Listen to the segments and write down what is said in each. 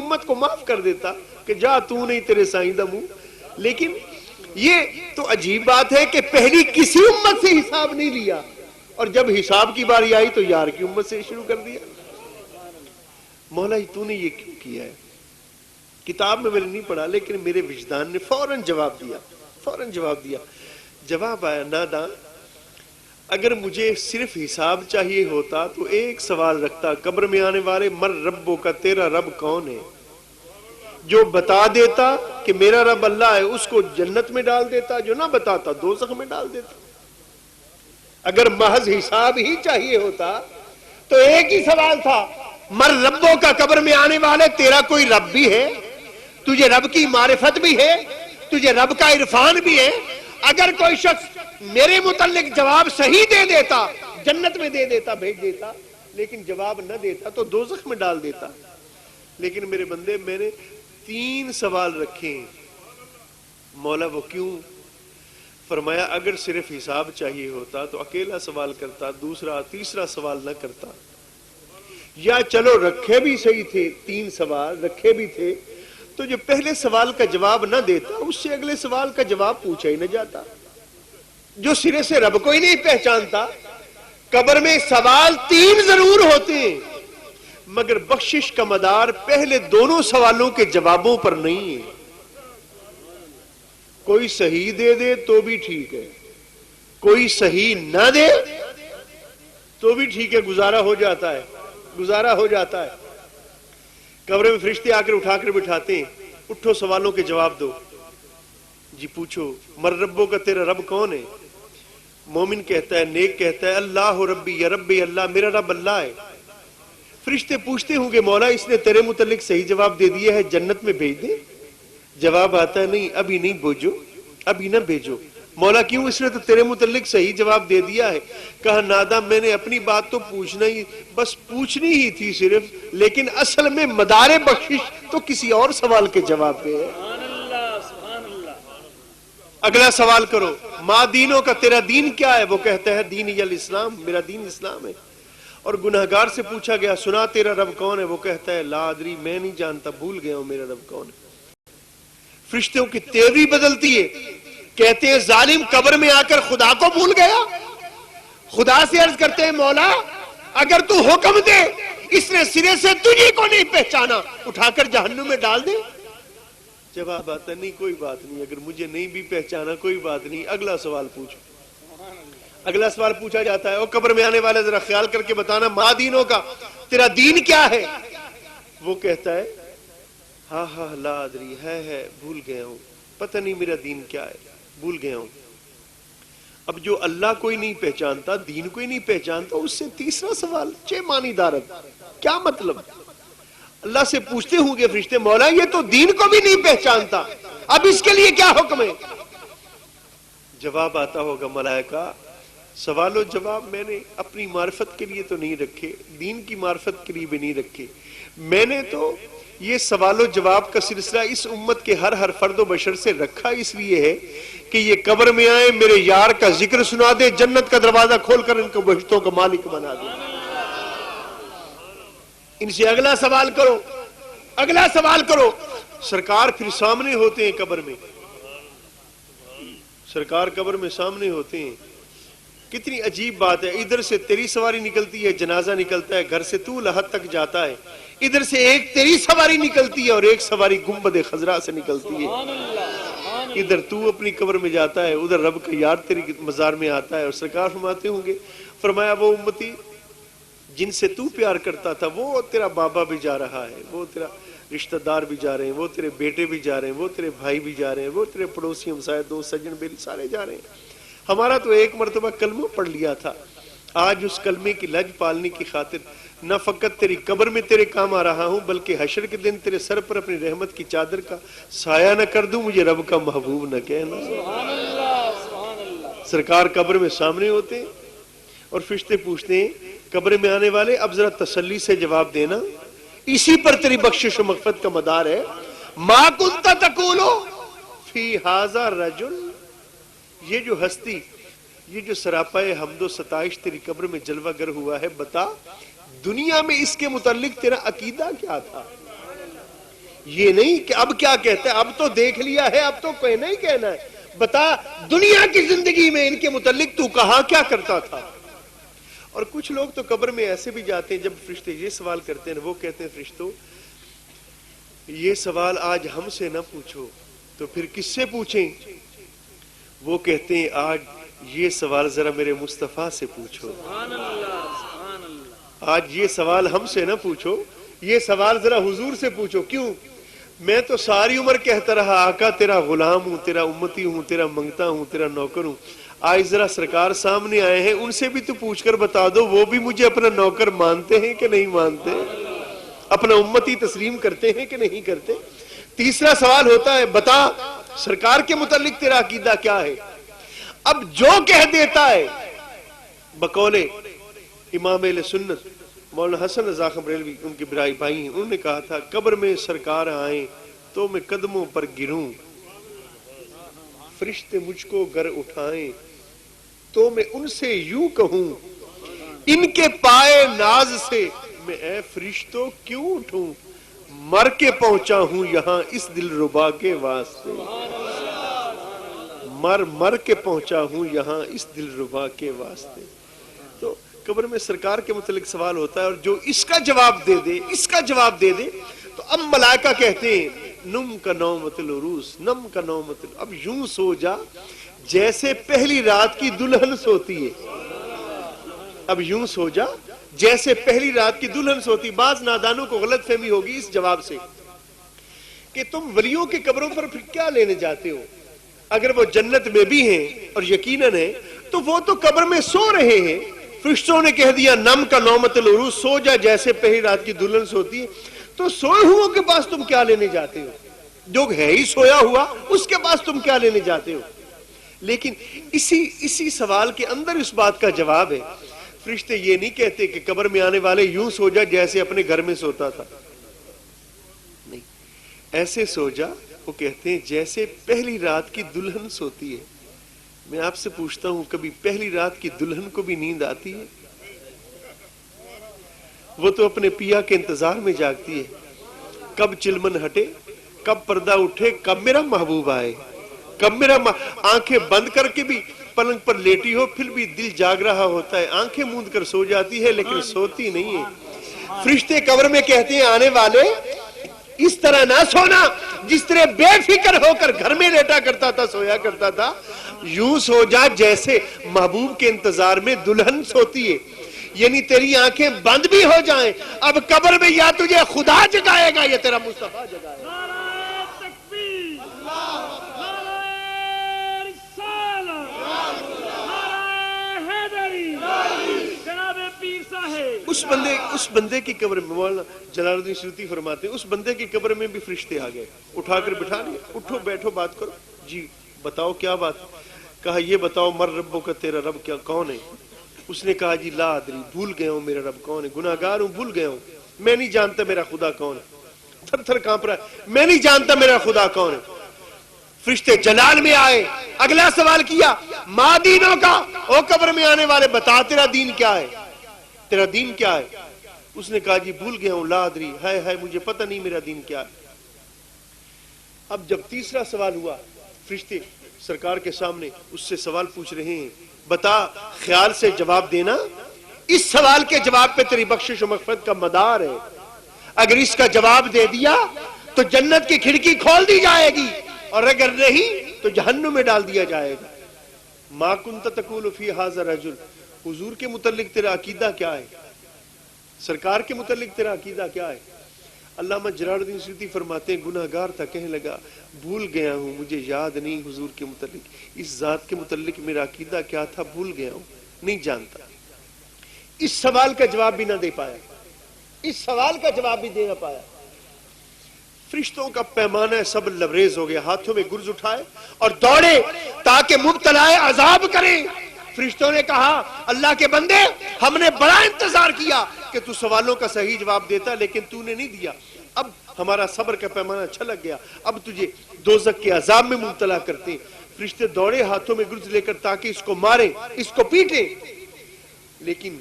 امت کو معاف کر دیتا کہ جا تو نہیں تیرے سائیں دا منہ. لیکن یہ تو عجیب بات ہے کہ پہلی کسی امت سے حساب نہیں لیا اور جب حساب کی باری آئی تو یار کی امت سے شروع کر دیا. مولا تو نے یہ کیوں کیا ہے؟ کتاب میں نے نہیں پڑھا لیکن میرے وجدان نے فوراً جواب دیا. جواب آیا ناداں، اگر مجھے صرف حساب چاہیے ہوتا تو ایک سوال رکھتا، قبر میں آنے والے، مر ربوں کا، تیرا رب کون ہے؟ جو بتا دیتا کہ میرا رب اللہ ہے اس کو جنت میں ڈال دیتا، جو نہ بتاتا دوزخ میں ڈال دیتا. اگر محض حساب ہی چاہیے ہوتا تو ایک ہی سوال تھا، مر ربوں کا، قبر میں آنے والے تیرا کوئی رب بھی ہے؟ تجھے رب کی معرفت بھی ہے؟ تجھے رب کا عرفان بھی ہے؟ اگر کوئی شخص میرے متعلق جواب صحیح دے دیتا جنت میں دے دیتا، بھیج دیتا، لیکن جواب نہ دیتا تو دوزخ میں ڈال دیتا. لیکن میرے بندے میں نے 3 سوال رکھے ہیں. مولا وہ کیوں؟ فرمایا اگر صرف حساب چاہیے ہوتا تو اکیلا سوال کرتا، دوسرا تیسرا سوال نہ کرتا. یا چلو رکھے بھی صحیح تھے، 3 سوال رکھے بھی تھے، تو جو پہلے سوال کا جواب نہ دیتا اس سے اگلے سوال کا جواب پوچھا ہی نہ جاتا. جو سرے سے رب کو ہی نہیں پہچانتا، قبر میں سوال 3 ضرور ہوتے ہیں مگر بخشش کا مدار پہلے دونوں سوالوں کے جوابوں پر نہیں ہے. کوئی صحیح دے دے تو بھی ٹھیک ہے، کوئی صحیح نہ دے تو بھی ٹھیک ہے، گزارا ہو جاتا ہے. قبر میں فرشتے آ کر اٹھا کر بٹھاتے ہیں، اٹھو سوالوں کے جواب دو. جی پوچھو، مر ربوں کا، تیرا رب کون ہے؟ مومن کہتا ہے، نیک کہتا ہے، اللہ ربی، یا ربی اللہ، میرا رب اللہ ہے. فرشتے پوچھتے ہوں گے مولا اس نے تیرے متعلق صحیح جواب دے دیا ہے، جنت میں بھیج دے. جواب آتا ہے نہیں، ابھی نہیں بھیجو، ابھی نہ بھیجو. مولا کیوں؟ اس نے تو تیرے متعلق صحیح جواب دے دیا ہے. کہا ناداں میں نے اپنی بات تو پوچھنی ہی تھی صرف، لیکن اصل میں مدار بخشش تو کسی اور سوال کے جواب پہ ہے. اگلا سوال کرو، ما دینوں کا، تیرا دین کیا ہے؟ وہ کہتا ہے دینی الاسلام، میرا دین اسلام ہے. اور گناہگار سے پوچھا گیا، سنا تیرا رب کون ہے؟ وہ کہتا ہے لا ادری، میں نہیں جانتا، بھول گیا ہوں میرا رب کون ہے. فرشتوں کی تیوری بدلتی ہے، کہتے ہیں ظالم قبر میں آ کر خدا کو بھول گیا. خدا سے عرض کرتے ہیں مولا اگر تو حکم دے اس نے سرے سے تجھے کو نہیں پہچانا، اٹھا کر جہنم میں ڈال دے. جواب آتا نہیں کوئی بات نہیں، اگر مجھے نہیں بھی پہچانا کوئی بات نہیں، اگلا سوال پوچھو. اگلا سوال پوچھا جاتا ہے، او قبر میں آنے والے ذرا خیال کر کے بتانا، ما دینوں کا، تیرا دین کیا ہے؟ وہ کہتا ہے ہاں لا ادری، ہے بھول گیا ہوں، پتہ نہیں میرا دین کیا ہے، بھول گیا ہوں. اب جو اللہ کوئی نہیں پہچانتا، دین کوئی نہیں پہچانتا، اس سے تیسرا سوال چھ معنی دارت، کیا مطلب؟ اللہ سے پوچھتے ہوں گے فرشتے مولا یہ تو دین کو بھی نہیں پہچانتا، اب اس کے لیے کیا حکم ہے؟ جواب آتا ہوگا ملائکہ سوال و جواب میں نے اپنی معرفت کے لیے تو نہیں رکھے، دین کی معرفت کے لیے بھی نہیں رکھے، میں نے تو یہ سوال و جواب کا سلسلہ اس امت کے ہر فرد و بشر سے رکھا اس لیے ہے کہ یہ قبر میں آئے، میرے یار کا ذکر سنا دے، جنت کا دروازہ کھول کر ان کو بہشتوں کا مالک بنا دے. ان سے اگلا سوال کرو، اگلا سوال کرو. سرکار پھر سامنے ہوتے ہیں قبر میں، سرکار قبر میں سامنے ہوتے ہیں. کتنی عجیب بات ہے، ادھر سے تیری سواری نکلتی ہے، جنازہ نکلتا ہے، گھر سے تو لحد تک جاتا ہے، ادھر سے ایک تیری سواری نکلتی ہے اور ایک سواری گنبد خضرا سے نکلتی ہے. ادھر تو اپنی قبر میں جاتا ہے، ادھر رب کا یار تیری مزار میں آتا ہے. اور سرکار فرماتے ہوں گے، فرمایا وہ امتی جن سے تو پیار کرتا تھا وہ تیرا بابا بھی جا رہا ہے، وہ تیرا رشتہ دار بھی جا رہے ہیں، وہ تیرے بیٹے بھی جا رہے ہیں، وہ تیرے بھائی بھی جا رہے ہیں، وہ تیرے پڑوسی ہمسائے دوست سجن بیلی سارے جا رہے ہیں. ہمارا تو ایک مرتبہ کلمہ پڑھ لیا تھا، آج اس کلمے کی لج پالنے کی خاطر نہ فقط تیری قبر میں تیرے کام آ رہا ہوں بلکہ حشر کے دن تیرے سر پر اپنی رحمت کی چادر کا سایہ نہ کر دوں، مجھے رب کا محبوب نہ کہنا. سرکار قبر میں سامنے ہوتے ہیں اور فرشتے پوچھتے ہیں قبر میں آنے والے اب ذرا تسلی سے جواب دینا، اسی پر تیری بخشش و مغفرت کا مدار ہے. ما کنت تقول فی ھذا الرجل، یہ جو ہستی، یہ جو سراپائے حمد و ستائش تیری قبر میں جلوہ گر ہوا ہے، بتا دنیا میں اس کے متعلق تیرا عقیدہ کیا تھا؟ یہ نہیں کہ اب کیا کہتا ہے، اب تو دیکھ لیا ہے، اب تو کہنا ہی کہنا ہے، بتا دنیا کی زندگی میں ان کے متعلق تو کہا کیا کرتا تھا۔ اور کچھ لوگ تو قبر میں ایسے بھی جاتے ہیں، جب فرشتے یہ سوال کرتے ہیں وہ کہتے ہیں فرشتوں یہ سوال آج ہم سے نہ پوچھو تو پھر کس سے پوچھیں؟ وہ کہتے ہیں آج یہ سوال ذرا میرے مصطفیٰ سے پوچھو، آج یہ سوال ہم سے نہ پوچھو، یہ سوال ذرا حضور سے پوچھو۔ کیوں؟ میں تو ساری عمر کہتا رہا آقا تیرا غلام ہوں، تیرا امتی ہوں، تیرا منگتا ہوں، تیرا نوکر ہوں، آج ذرا سرکار سامنے آئے ہیں، ان سے بھی تو پوچھ کر بتا دو وہ بھی مجھے اپنا نوکر مانتے ہیں کہ نہیں مانتے، اپنا امتی تسلیم کرتے ہیں کہ نہیں کرتے۔ تیسرا سوال ہوتا ہے بتا سرکار کے متعلق تیرا عقیدہ کیا ہے؟ اب جو کہہ دیتا ہے، بقول امام اہل سنت مولانا حسن رضا بریلوی ان کے برائی بھائی ہیں، انہوں نے کہا تھا قبر میں سرکار آئیں تو میں قدموں پر گروں، فرشتے مجھ کو گر اٹھائیں تو میں ان سے یوں کہوں ان کے پائے ناز سے میں اے فرشتوں کیوں اٹھوں، مر کے پہنچا ہوں یہاں اس دل ربا کے واسطے، مر کے پہنچا ہوں یہاں اس دل ربا کے واسطے۔ تو قبر میں سرکار کے متعلق سوال ہوتا ہے، اور جو اس کا جواب دے دے تو اب ملائکہ کہتے ہیں نم کا نومت العروس، نم کا نومت، اب یوں سو جا جیسے پہلی رات کی دلہن سوتی ہے، اب یوں سو جا جیسے پہلی رات کی دلہن سوتی۔ بعض نادانوں کو غلط فہمی ہوگی اس جواب سے کہ تم ولیوں کی قبروں پر پھر کیا لینے جاتے ہو، اگر وہ جنت میں بھی ہیں اور یقیناً ہے تو وہ تو قبر میں سو رہے ہیں، فرشتوں نے کہہ دیا نم کا نومت العروس، سو جا جیسے پہلی رات کی دلہن سوتی ہے، تو سوئے ہوا کے پاس تم کیا لینے جاتے ہو، جو ہے ہی سویا ہوا اس کے پاس تم کیا لینے جاتے ہو۔ لیکن اسی سوال کے اندر اس بات کا جواب ہے، فرشتے یہ نہیں کہتے کہ قبر میں آنے والے یوں سو جا جیسے اپنے گھر میں سوتا تھا، نہیں ایسے سو جا، وہ کہتے ہیں جیسے پہلی رات کی دلہن سوتی ہے۔ میں آپ سے پوچھتا ہوں کبھی پہلی رات کی دلہن کو بھی نیند آتی ہے؟ وہ تو اپنے پیا کے انتظار میں جاگتی ہے، کب چلمن ہٹے، کب پردہ اٹھے، کب میرا محبوب آئے، کب میرا آنکھیں بند کر کے بھی پلنگ پر لیٹی ہو پھر بھی دل جاگ رہا ہوتا ہے، آنکھیں موند کر سو جاتی ہے لیکن سوتی نہیں ہے۔ فرشتے قبر میں کہتے ہیں آنے والے اس طرح نہ سونا جس طرح بے فکر ہو کر گھر میں لیٹا کرتا تھا، سویا کرتا تھا، یوں سو جا جیسے محبوب کے انتظار میں دلہن سوتی ہے، یعنی تیری آنکھیں بند بھی ہو جائیں، اب قبر میں یا تجھے خدا جگائے گا یا تیرا مصطفیٰ جگائے گا۔ اس بندے کی قبر میں مولانا جلال الدین سیوطی فرماتے ہیں اس بندے کی قبر میں بھی فرشتے آ گئے، اٹھا کر بٹھا لیا، اٹھو بیٹھو بات کرو، جی بتاؤ کیا بات، کہا یہ بتاؤ مر ربوں کا تیرا رب کیا کون ہے؟ اس نے کہا جی لا ادری، بھول گیا ہوں میرا رب کون ہے، گناہگار ہوں بھول گیا ہوں، میں نہیں جانتا میرا خدا کون ہے، تھر تھر کانپ رہا ہے، میں نہیں جانتا میرا خدا کون ہے۔ فرشتے جلال میں آئے، اگلا سوال کیا ماں دینوں کا، او قبر میں آنے والے بتا تیرا دین کیا ہے، تیرا دین کیا ہے؟ اس نے کہا جی بھول گیا ہوں، لا ادری، ہے مجھے پتہ نہیں میرا دین کیا ہے۔ اب جب تیسرا سوال ہوا، فرشتے سرکار کے سامنے اس سے سوال پوچھ رہے ہیں، بتا خیال سے جواب دینا، اس سوال کے جواب پہ تیری بخشش و مغفرت کا مدار ہے، اگر اس کا جواب دے دیا تو جنت کی کھڑکی کھول دی جائے گی، اور اگر نہیں تو جہنم میں ڈال دیا جائے گا۔ ما کنت تقول فی ھذا الرجل، حضور کے متعلق تیرا عقیدہ کیا ہے، سرکار کے متعلق تیرا عقیدہ کیا ہے؟ علامہ جلال الدین سیوطی فرماتے ہیں گناہگار تھا، کہنے لگا بھول گیا ہوں، مجھے یاد نہیں حضور کے متعلق، اس ذات کے متعلق میرا عقیدہ کیا تھا بھول گیا ہوں، نہیں جانتا۔ اس سوال کا جواب بھی نہ دے پایا، اس سوال کا جواب بھی دے نہ پایا۔ فرشتوں کا پیمانہ سب لبریز ہو گیا، ہاتھوں میں گرز اٹھائے اور دوڑے تاکہ مبتلا عذاب کریں۔ فرشتوں نے کہا اللہ کے بندے ہم نے بڑا انتظار کیا کہ تو سوالوں کا صحیح جواب دیتا لیکن تو نے نہیں دیا، اب ہمارا صبر کا پیمانہ چھلک گیا، اب تجھے دوزخ کے عذاب میں مبتلا کرتے۔ فرشتے دوڑے ہاتھوں میں گرز لے کر تاکہ اس کو ماریں، اس کو پیٹیں، لیکن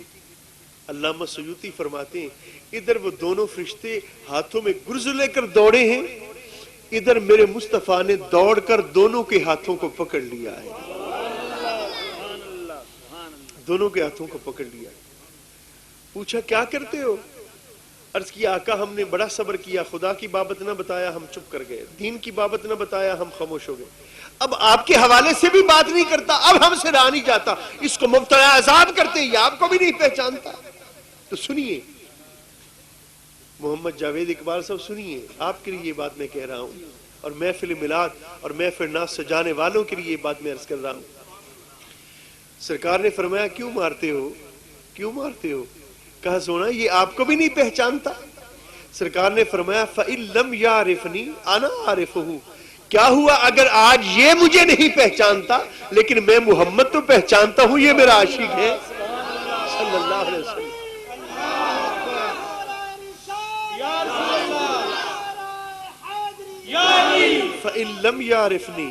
علامہ سیوطی فرماتے ہیں ادھر وہ دونوں فرشتے ہاتھوں میں گرز لے کر دوڑے ہیں، ادھر میرے مصطفیٰ نے دوڑ کر دونوں کے ہاتھوں کو پکڑ لیا ہے، دونوں کے ہاتھوں کو پکڑ لیا۔ پوچھا کیا کرتے ہو؟ عرض کیا آقا ہم نے بڑا صبر کیا، خدا کی بابت نہ بتایا ہم چپ کر گئے، دین کی بابت نہ بتایا ہم خاموش ہو گئے، اب آپ کے حوالے سے بھی بات نہیں کرتا، اب ہم سے رہا نہیں جاتا، اس کو مبتلا عذاب کرتے یہ آپ کو بھی نہیں پہچانتا۔ تو سنیے محمد جاوید اقبال صاحب، سنیے آپ کے لیے یہ بات میں کہہ رہا ہوں، اور محفل میلاد اور محفل ناز سجانے والوں کے لیے یہ بات میں عرض کر رہا ہوں۔ سرکار نے فرمایا کیوں مارتے ہو، کیوں مارتے ہو؟ کہا سونا یہ آپ کو بھی نہیں پہچانتا؟ سرکار نے فرمایا فَإِن لَمْ يَعْرِفْنِي أَنَا عَارِفُهُ، کیا ہوا اگر آج یہ مجھے نہیں پہچانتا لیکن میں محمد تو پہچانتا ہوں، یہ میرا عاشق ہے صلی اللہ علیہ وسلم۔ فَإِن لَمْ يَعْرِفْنِي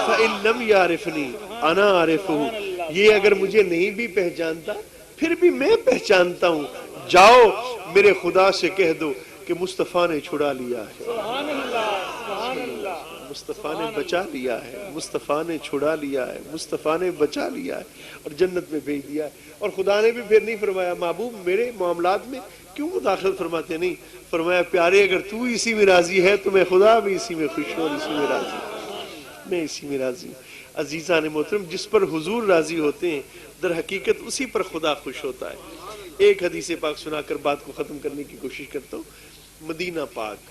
فَإِن لَمْ يَعْرِفْنِي أَنَا عَارِفُهُ، یہ اگر مجھے نہیں بھی پہچانتا پھر بھی میں پہچانتا ہوں، جاؤ میرے خدا سے کہہ دو کہ مصطفیٰ نے چھڑا لیا ہے، مصطفیٰ نے بچا لیا ہے، مصطفیٰ نے چھڑا لیا ہے، مصطفیٰ نے بچا لیا ہے اور جنت میں بھیج دیا ہے۔ اور خدا نے بھی پھر نہیں فرمایا محبوب میرے معاملات میں کیوں مداخلت فرماتے، نہیں فرمایا پیارے اگر تو اسی میں راضی ہے تو میں خدا بھی اسی میں خوش ہوں اور اسی میں راضی ہوں، میں اسی میں راضی ہوں۔ عزیزان محترم، جس پر حضور راضی ہوتے ہیں در حقیقت اسی پر خدا خوش ہوتا ہے۔ ایک حدیث پاک سنا کر بات کو ختم کرنے کی کوشش کرتا ہوں۔ مدینہ پاک،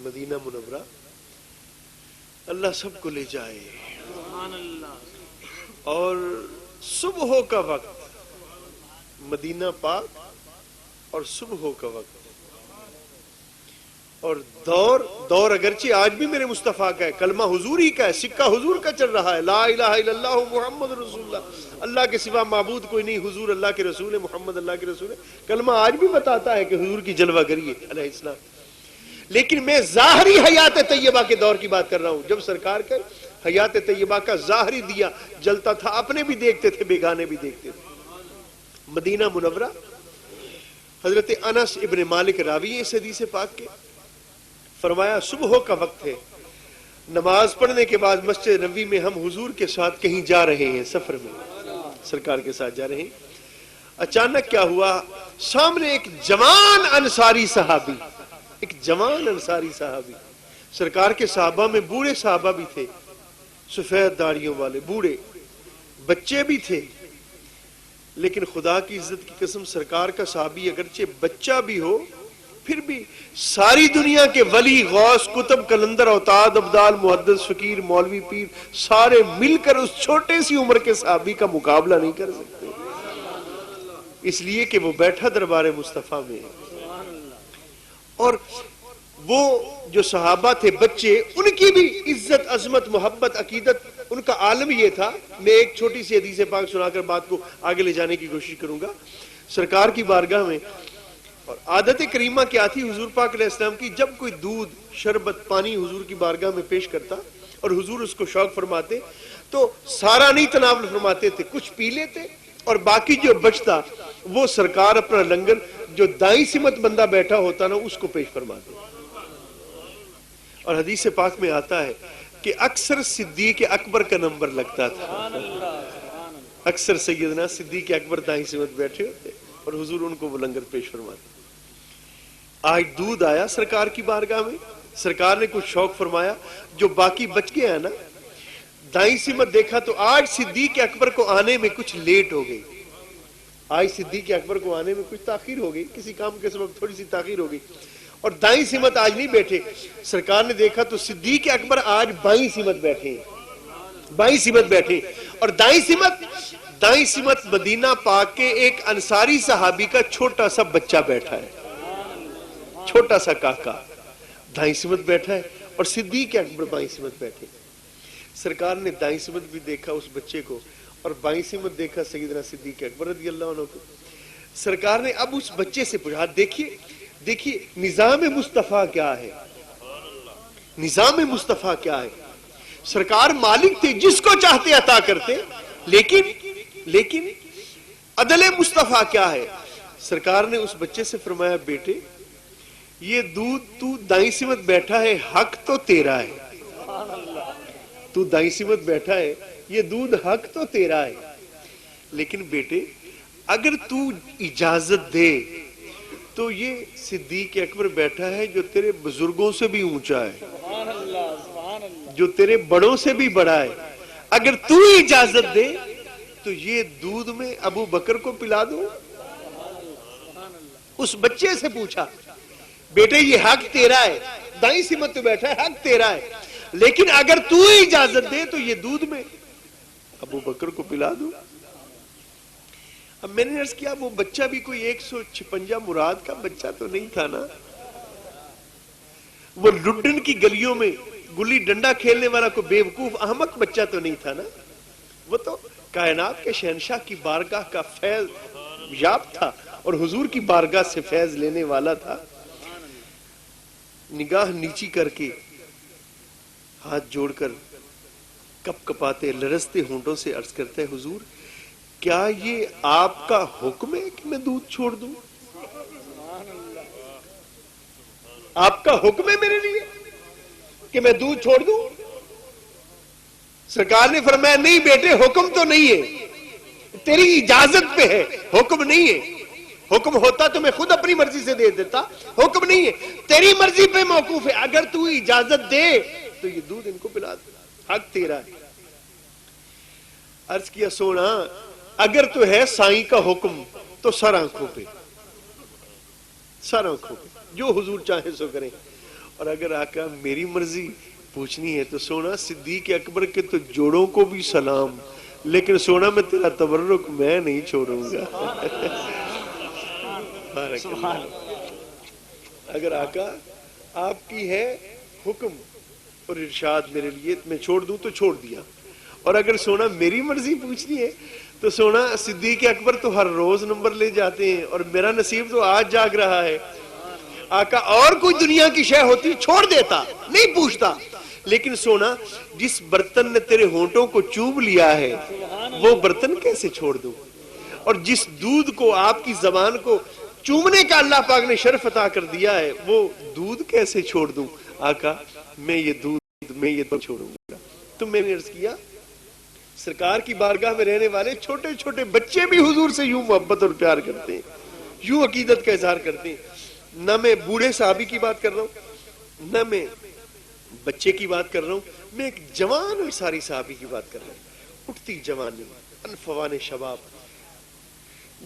مدینہ منورہ، اللہ سب کو لے جائے، اور صبح کا وقت مدینہ پاک اور صبح کا وقت، اور دور اگرچہ آج بھی میرے مصطفیٰ کا ہے، کلمہ حضور ہی کا ہے، سکہ حضور کا چل رہا ہے، لا الہ الا اللہ محمد رسول اللہ، اللہ کے سوا معبود کوئی نہیں، حضور اللہ کے رسول ہے، محمد اللہ کے رسول ہے، کلمہ آج بھی بتاتا ہے کہ حضور کی جلوہ گری ہے علیہ السلام۔ لیکن میں ظاہری حیات طیبہ کے دور کی بات کر رہا ہوں، جب سرکار کا حیات طیبہ کا ظاہری دیا جلتا تھا، اپنے بھی دیکھتے تھے بیگانے بھی دیکھتے تھے۔ مدینہ منورہ، حضرت انس ابن مالک راوی ہیں اس حدیث پاک کے، فرمایا صبح کا وقت ہے، نماز پڑھنے کے بعد مسجد نبوی میں ہم حضور کے ساتھ کہیں جا رہے ہیں، سفر میں سرکار کے ساتھ جا رہے ہیں، اچانک کیا ہوا، سامنے ایک جوان انصاری صحابی، ایک جوان انصاری صحابی، سرکار کے صحابہ میں بوڑھے صحابہ بھی تھے، سفید داڑھیوں والے بوڑھے، بچے بھی تھے، لیکن خدا کی عزت کی قسم سرکار کا صحابی اگرچہ بچہ بھی ہو پھر بھی ساری دنیا کے ولی، غوث، کتب، کلندر، اوتاد، ابدال، محدث، فقیر، مولوی، پیر سارے مل کر اس چھوٹے سی عمر کے صحابی کا مقابلہ نہیں کر سکتے، اس لیے کہ وہ بیٹھا دربار مصطفیٰ میں ہے۔ اور وہ جو صحابہ تھے بچے، ان کی بھی عزت، عظمت، محبت، عقیدت، ان کا عالم یہ تھا۔ میں ایک چھوٹی سی حدیث پاک سنا کر بات کو آگے لے جانے کی کوشش کروں گا۔ سرکار کی بارگاہ میں اور عادت کریمہ کیا تھی حضور پاک علیہ السلام کی، جب کوئی دودھ، شربت، پانی حضور کی بارگاہ میں پیش کرتا اور حضور اس کو شوق فرماتے تو سارا نہیں تناول فرماتے تھے، کچھ پی لیتے اور باقی جو بچتا وہ سرکار اپنا لنگر جو دائیں سمت بندہ بیٹھا ہوتا نا اس کو پیش فرماتے۔ اور حدیث پاک میں آتا ہے کہ اکثر صدیق اکبر کا نمبر لگتا تھا، اکثر سیدنا صدیق اکبر دائیں سمت بیٹھے ہوتے اور حضور ان کو وہ لنگر پیش فرماتے۔ آج دودھ آیا سرکار کی بارگاہ میں، سرکار نے کچھ شوق فرمایا، جو باقی بچ گیا ہے نا، دائیں سمت دیکھا تو آج صدیق اکبر کو آنے میں کچھ لیٹ ہو گئی، آج صدیق اکبر کو آنے میں کچھ تاخیر ہو گئی، کسی کام کے سبب تھوڑی سی تاخیر ہو گئی، اور دائیں سمت آج نہیں بیٹھے۔ سرکار نے دیکھا تو صدیق اکبر آج بائیں سمت بیٹھے ہیں، بائیں سمت بیٹھے، اور دائیں سمت مدینہ پاک کے ایک انصاری صحابی کا چھوٹا سا بچہ بیٹھا ہے، چھوٹا سا کاکا دائیں سمت بیٹھا ہے اور صدیق اکبر بائیں سمت بیٹھے۔ سرکار نے دائیں سمت بھی دیکھا اس بچے کو اور بائیں سمت دیکھا سیدنا صدیق اکبر رضی اللہ عنہ کو۔ سرکار نے اب اس بچے سے پوچھا، دیکھیے نظام مصطفیٰ کیا ہے، نظام مصطفیٰ کیا ہے۔ سرکار مالک تھے، جس کو چاہتے عطا کرتے، لیکن عدل مصطفیٰ کیا ہے؟ سرکار نے اس بچے سے فرمایا بیٹے یہ دودھ تو دائیں سمت بیٹھا ہے حق تو تیرا ہے، تو دائیں سمت بیٹھا ہے یہ دودھ حق تو تیرا ہے، لیکن بیٹے اگر تو اجازت دے تو یہ صدیق اکبر بیٹھا ہے جو تیرے بزرگوں سے بھی اونچا ہے، جو تیرے بڑوں سے بھی بڑا ہے، اگر تو اجازت دے تو یہ دودھ میں ابو بکر کو پلا دو۔ اس بچے سے پوچھا بیٹے یہ حق تیرا ہے، دائیں سمت تو بیٹھا ہے حق تیرا ہے، لیکن اگر تو اجازت دے تو یہ دودھ میں ابو بکر کو پلا دو۔ اب میں نے عرض کیا وہ بچہ بھی کوئی 156 مراد کا بچہ تو نہیں تھا نا، وہ لڈن کی گلیوں میں گلی ڈنڈا کھیلنے والا کوئی بیوقوف احمق بچہ تو نہیں تھا نا، وہ تو کائنات کے شہنشاہ کی بارگاہ کا فیض یاب تھا اور حضور کی بارگاہ سے فیض لینے والا تھا۔ نگاہ نیچی کر کے ہاتھ جوڑ کر کپ کپاتے لرزتے ہونٹوں سے عرض کرتا ہے حضور کیا یہ آپ کا حکم ہے کہ میں دودھ چھوڑ دوں؟ آپ کا حکم ہے میرے لیے کہ میں دودھ چھوڑ دوں؟ سرکار نے فرمایا نہیں بیٹے حکم تو نہیں ہے، تیری اجازت پہ ہے، حکم نہیں ہے۔ حکم ہوتا تو میں خود اپنی مرضی سے دے دیتا، حکم نہیں ہے، تیری مرضی پہ موقوف ہے، اگر تو اجازت دے تو یہ دودھ ان کو پلا دے، حق تیرا ہے۔ عرض کیا سونا اگر تو ہے سائیں کا حکم تو سر آنکھوں پہ، سر آنکھوں پہ جو حضور چاہے سو کریں، اور اگر آقا میری مرضی پوچھنی ہے تو سونا صدیق اکبر کے تو جوڑوں کو بھی سلام، لیکن سونا میں تیرا تبرک میں نہیں چھوڑوں گا۔ اگر آقا آپ کی ہے حکم اور ارشاد میرے لیے میں چھوڑ دوں تو چھوڑ دیا، اور اگر سونا میری مرضی پوچھنی ہے تو سونا صدیق اکبر تو ہر روز نمبر لے جاتے ہیں اور میرا نصیب تو آج جاگ رہا ہے۔ آقا اور کوئی دنیا کی شے ہوتی چھوڑ دیتا، نہیں پوچھتا، لیکن سونا جس برتن نے تیرے ہونٹوں کو چوم لیا ہے وہ برتن کیسے چھوڑ دوں، اور جس دودھ کو آپ کی زبان کو چومنے کا اللہ پاک نے شرف عطا کر دیا ہے وہ دودھ کیسے چھوڑ دوں؟ آقا میں یہ دودھ میں یہ چھوڑوں گا۔ تو میں نے عرض کیا سرکار کی بارگاہ میں رہنے والے چھوٹے چھوٹے بچے بھی حضور سے یوں محبت اور پیار کرتے ہیں، یوں عقیدت کا اظہار کرتے ہیں۔ نہ میں بوڑھے صحابی کی بات کر رہا ہوں، نہ میں بچے کی بات کر رہا ہوں، میں ایک جوان انصاری صحابی کی بات کر رہا ہوں۔ اٹھتی جوانی، انفوان شباب،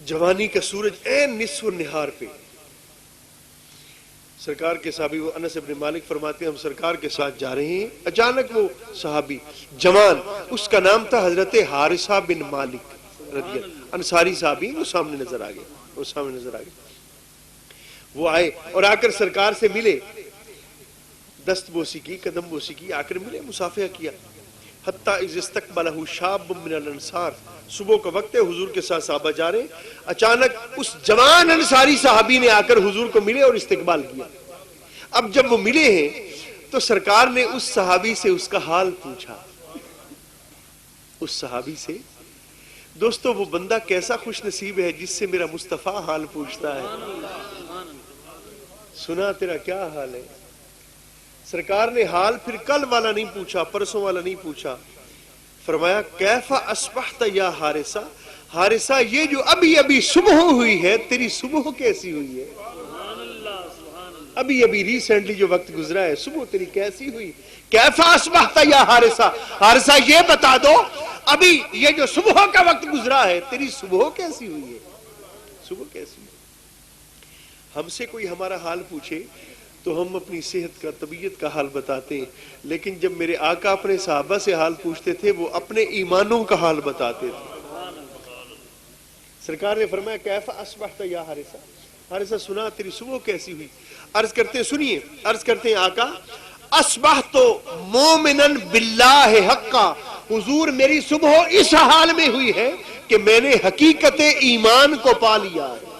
جوانی کا سورج عین نصف النہار پہ، سرکار کے صحابی وہ انس بن مالک فرماتے ہیں ہم سرکار کے ساتھ جا رہے ہیں، اچانک وہ صحابی جوان، اس کا نام تھا حضرت حارثہ بن مالک رضی اللہ، انصاری صحابی، وہ سامنے نظر آ گئے، وہ سامنے نظر آ گئے، وہ آئے اور آ کر سرکار سے ملے، دست بوسی کی، قدم بوسی کی، آ کر ملے، مصافحہ کیا۔ حتی اذ استقبلہ شاب من الانصار، صبح کا وقت ہے، حضور کے ساتھ صحابہ جا رہے ہیں، اچانک اس جوان انصاری صحابی نے آ کر حضور کو ملے اور استقبال کیا۔ اب جب وہ ملے ہیں تو سرکار نے اس صحابی سے اس کا حال پوچھا، اس صحابی سے، دوستو وہ بندہ کیسا خوش نصیب ہے جس سے میرا مصطفیٰ حال پوچھتا ہے، سنا تیرا کیا حال ہے؟ سرکار نے حال پھر کل والا نہیں پوچھا، پرسوں والا نہیں پوچھا، فرمایا کیف اصبحت یا حارثہ، حارثہ یہ جو ابھی ابھی صبح ہوئی ہے تیری صبح کیسی ہوئی ہے؟ ابھی ابھی ریسنٹلی جو وقت گزرا ہے صبح تیری کیسی ہوئی؟ کیف اصبحت یا حارثہ، حارثہ یہ بتا دو ابھی یہ جو صبح کا وقت گزرا ہے تیری صبح کیسی ہوئی ہے؟ صبح کیسی ہوئی؟ ہم سے کوئی ہمارا حال پوچھے تو ہم اپنی صحت کا، طبیعت کا حال بتاتے ہیں، لیکن جب میرے آقا اپنے صحابہ سے حال پوچھتے تھے وہ اپنے ایمانوں کا حال بتاتے تھے۔ سرکار نے فرمایا کیف اصبحت یا حارثہ، حارثہ سنا تیری صبح کیسی ہوئی؟ عرض کرتے ہیں سنیے، عرض کرتے ہیں آقا اصبحت مومنا باللہ حقا، حضور میری صبح اس حال میں ہوئی ہے کہ میں نے حقیقت ایمان کو پا لیا ہے،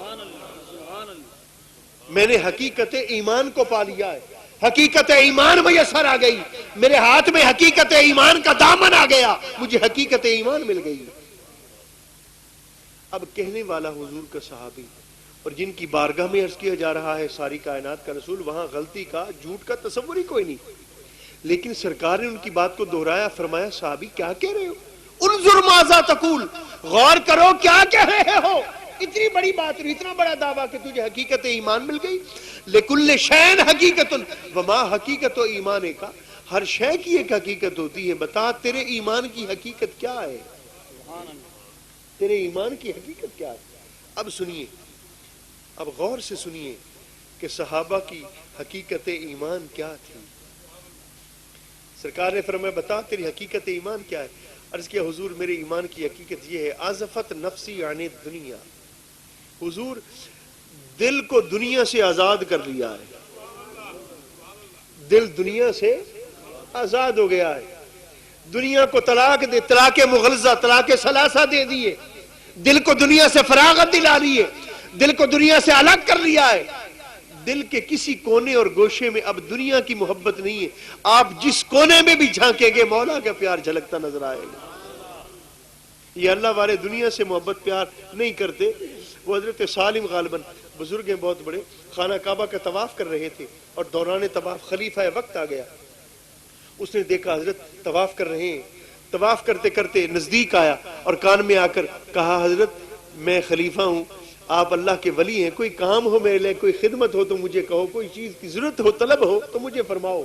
میں نے حقیقت ایمان کو پا لیا ہے، حقیقت ایمان میسر آ گئی، میرے ہاتھ میں حقیقت ایمان کا دامن آ گیا، مجھے حقیقت ایمان مل گئی۔ اب کہنے والا حضور کا صحابی اور جن کی بارگاہ میں عرض کیا جا رہا ہے ساری کائنات کا رسول، وہاں غلطی کا جھوٹ کا تصور ہی کوئی نہیں، لیکن سرکار نے ان کی بات کو دہرایا، فرمایا صحابی کیا کہہ رہے ہو، انظر ماذا تقول، غور کرو کیا کہہ رہے ہو، اتنی بڑی بات اور اتنا بڑا دعویٰ کہ تجھے حقیقت ایمان مل گئی، لکل شین حقیقت وما حقیقت ایمان کا، ہر شے کی ایک حقیقت ہوتی ہے، بتا تیرے ایمان کی حقیقت کیا ہے، تیرے ایمان کی حقیقت کیا ہے۔ اب سنیے، اب غور سے سنیے کہ صحابہ کی حقیقت ایمان کیا تھی۔ سرکار نے فرمایا بتا تیری حقیقت ایمان کیا ہے، عرض کیا حضور میرے ایمان کی حقیقت یہ ہے، آزفت نفسی عن الدنیا، حضور دل کو دنیا سے آزاد کر لیا ہے، دل دنیا سے آزاد ہو گیا ہے، دنیا کو طلاق دے، طلاق مغلظہ، طلاق ثلاثہ دے دیے، دل کو دنیا سے فراغت دلا لیے، دل کو دنیا سے الگ کر لیا ہے، دل کے کسی کونے اور گوشے میں اب دنیا کی محبت نہیں ہے، آپ جس کونے میں بھی جھانکیں گے مولا کا پیار جھلکتا نظر آئے گا۔ یہ اللہ والے دنیا سے محبت پیار نہیں کرتے۔ وہ حضرت سالم غالباً بزرگ ہیں بہت بڑے، خانہ کعبہ کا طواف کر رہے تھے اور دوران طواف خلیفہ وقت آ گیا، اس نے دیکھا حضرت طواف کر رہے ہیں، طواف کرتے کرتے نزدیک آیا اور کان میں آ کر کہا حضرت میں خلیفہ ہوں، آپ اللہ کے ولی ہیں، کوئی کام ہو میرے لئے، کوئی خدمت ہو تو مجھے کہو، کوئی چیز کی ضرورت ہو طلب ہو تو مجھے فرماؤ۔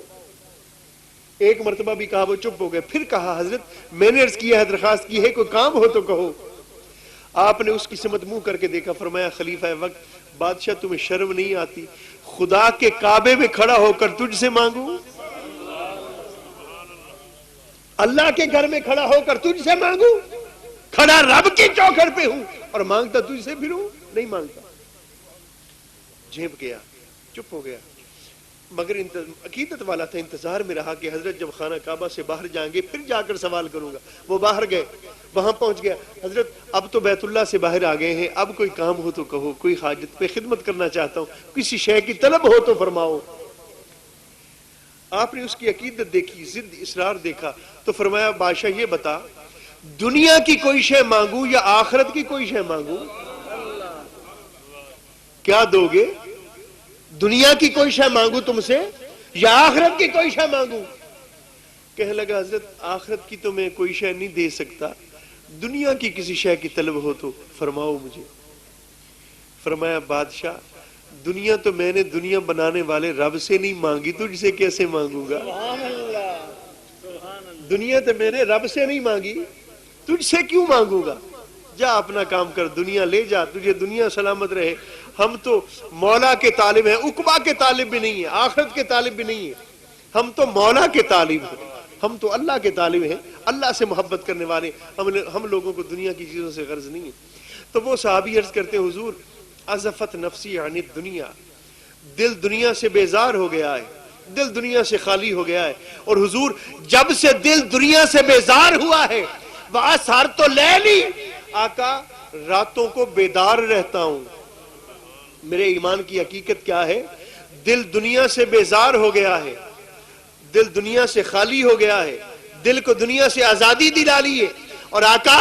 ایک مرتبہ بھی کہا، وہ چپ ہو گئے، پھر کہا حضرت میں نے عرض کیا ہے، درخواست کی ہے، کوئی کام ہو تو کہو۔ آپ نے اس کی سمت منہ کر کے دیکھا، فرمایا خلیفہ وقت بادشاہ تمہیں شرم نہیں آتی خدا کے کعبے میں کھڑا ہو کر تجھ سے مانگوں، اللہ کے گھر میں کھڑا ہو کر تجھ سے مانگوں، کھڑا رب کی چوکھٹ پہ ہوں اور مانگتا تجھ سے پھروں، نہیں مانگتا۔ جھیپ گیا، چپ ہو گیا، مگر عقیدت والا تھا، انتظار میں رہا کہ حضرت جب خانہ کعبہ سے باہر جائیں گے پھر جا کر سوال کروں گا۔ وہ باہر گئے، وہاں پہنچ گیا، حضرت اب تو بیت اللہ سے باہر آ گئے ہیں، اب کوئی کام ہو تو کہو، کوئی حاجت پہ خدمت کرنا چاہتا ہوں، کسی شے کی طلب ہو تو فرماؤ۔ آپ نے اس کی عقیدت دیکھی، ضد اصرار دیکھا، تو فرمایا بادشاہ یہ بتا دنیا کی کوئی شے مانگوں یا آخرت کی کوئی شے مانگوں، کیا دو گے؟ دنیا کی کوئی شے مانگوں تم سے یا آخرت کی کوئی شے مانگوں؟ کہنے لگا حضرت آخرت کی تو میں کوئی شے نہیں دے سکتا، دنیا کی کسی شے کی طلب ہو تو فرماؤ مجھے۔ فرمایا بادشاہ دنیا تو میں نے دنیا بنانے والے رب سے نہیں مانگی، تجھ سے کیسے مانگوں گا؟ دنیا تو میں نے رب سے نہیں مانگی، تجھ سے کیوں مانگوں گا؟ جا اپنا کام کر، دنیا لے جا، تجھے دنیا سلامت رہے۔ ہم تو مولا کے طالب ہیں، عقبہ کے طالب بھی نہیں ہیں، آخرت کے طالب بھی نہیں ہیں، ہم تو مولا کے طالب ہیں، ہم تو اللہ کے طالب ہیں، اللہ سے محبت کرنے والے، ہم لوگوں کو دنیا کی چیزوں سے غرض نہیں ہے۔ تو وہ صحابی عرض کرتے حضور ازفت نفسی عن الدنیا، دل دنیا سے بیزار ہو گیا ہے، دل دنیا سے خالی ہو گیا ہے، اور حضور جب سے دل دنیا سے بیزار ہوا ہے وَأَسْهَرْتُ لَيْلِي، آقا راتوں کو بیدار رہتا ہوں۔ میرے ایمان کی حقیقت کیا ہے؟ دل دنیا سے بیزار ہو گیا ہے، دل دنیا سے خالی ہو گیا ہے، دل کو دنیا سے آزادی دلا لی ہے، اور آقا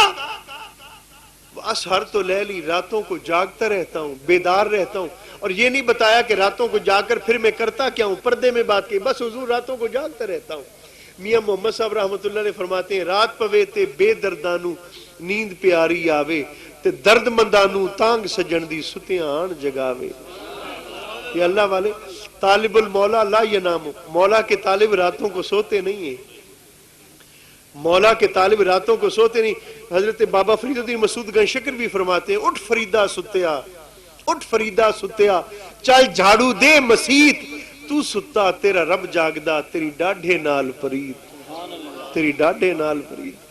وَأَسْهَرْتُ لَيْلِي، راتوں کو جاگتا رہتا ہوں، بیدار رہتا ہوں، اور یہ نہیں بتایا کہ راتوں کو جاگ کر پھر میں کرتا کیا ہوں، پردے میں بات کی، بس حضور راتوں کو جاگتا رہتا ہوں۔ میاں محمد صاحب رحمت اللہ علیہ فرماتے ہیں رات پوے تے بے دردانو نیند پیاری آوے تے درد مندانو تانگ سجن دی ستیاں آن جگاوے۔ یہ اللہ والے طالب المولا لا ینام، مولا کے طالب راتوں کو سوتے نہیں ہیں، مولا کے طالب راتوں کو سوتے نہیں۔ حضرت بابا فرید الدین مسعود گنج شکر بھی فرماتے ہیں اٹھ فریدہ ستیا، اٹھ فریدہ ستیا، چل جھاڑو دے مسیت، تو ستا تیرا رب جاگدا، تیری ڈاڈھے نال فرید، تیری ڈاڈھے نال فرید۔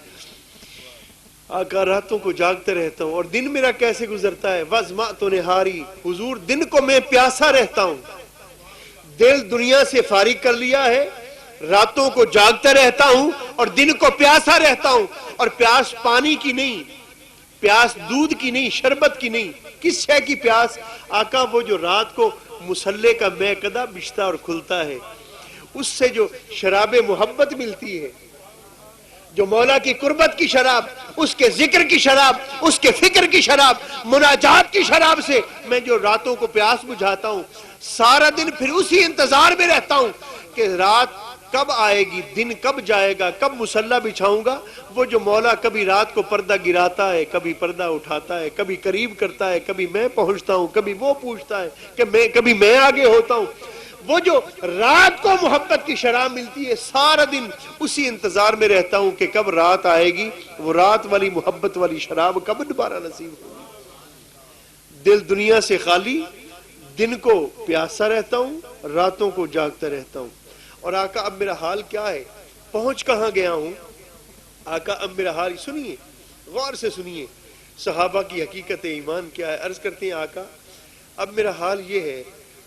آقا راتوں کو جاگتے رہتا ہوں، اور دن میرا کیسے گزرتا ہے؟ وَزْمَعْتُ نِہَارِي، حضور دن کو میں پیاسا رہتا ہوں، دل دنیا سے فارغ کر لیا ہے، راتوں کو جاگتا رہتا ہوں اور دن کو پیاسا رہتا ہوں، اور پیاس پانی کی نہیں، پیاس دودھ کی نہیں، شربت کی نہیں، کس شے کی پیاس؟ آقا وہ جو رات کو مسلح کا میکدہ بچتا اور کھلتا ہے، اس سے جو شراب محبت ملتی ہے، جو مولا کی قربت کی شراب، اس کے ذکر کی شراب، اس کے فکر کی شراب، مناجات کی شراب سے میں جو راتوں کو پیاس بجھاتا ہوں، سارا دن پھر اسی انتظار میں رہتا ہوں کہ رات کب آئے گی، دن کب جائے گا، کب مصلی بچھاؤں گا۔ وہ جو مولا کبھی رات کو پردہ گراتا ہے، کبھی پردہ اٹھاتا ہے، کبھی قریب کرتا ہے، کبھی میں پہنچتا ہوں، کبھی وہ پوچھتا ہے کہ کبھی میں آگے ہوتا ہوں، وہ جو رات کو محبت کی شراب ملتی ہے، سارا دن اسی انتظار میں رہتا ہوں کہ کب رات آئے گی، وہ رات والی محبت والی شراب کب دوبارہ نصیب ہوگی۔ دل دنیا سے خالی، دن کو پیاسا رہتا ہوں، راتوں کو جاگتا رہتا ہوں۔ اور آقا اب میرا حال کیا ہے، پہنچ کہاں گیا ہوں؟ آقا اب میرا حال سنیے، غور سے سنیے، صحابہ کی حقیقت ایمان کیا ہے۔ عرض کرتے ہیں آقا اب میرا حال یہ ہے،